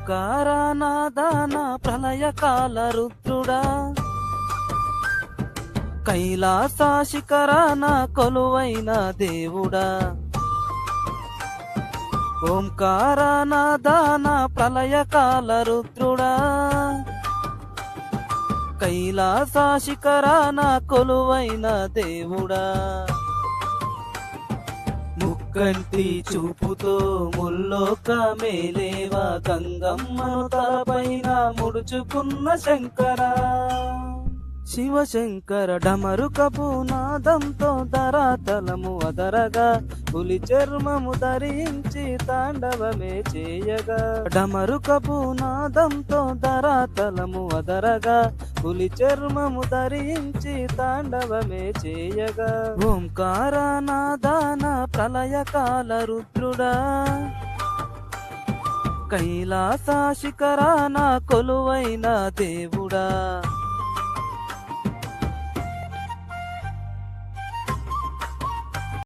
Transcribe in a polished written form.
ఓంకారనాదాన ప్రళయకాల రుద్రుడా కైలాస శిఖరాన కొలువైన దేవుడా ఓంకారనాదాన ప్రళయకాల రుద్రుడా కైలాస శిఖరాన కొలువైన దేవుడా ముక్కంటి చూపుతో ముల్లోక మేలేవా గంగమ్మను తలపైన ముడుచుకున్న శంకరా శివశంకర డమరుకపు నాదంతో ధరాతలము అదరగా పులి చర్మము ధరించి తాండవమే చేయగా డమరుకపు నాదంతో ధరాతలము అదరగా పులి చర్మము ధరించి తాండవమే చేయగా ఓంకారనాదాన ప్రళయకాల రుద్రుడా కైలాస శిఖరాన కొలువైన దేవుడా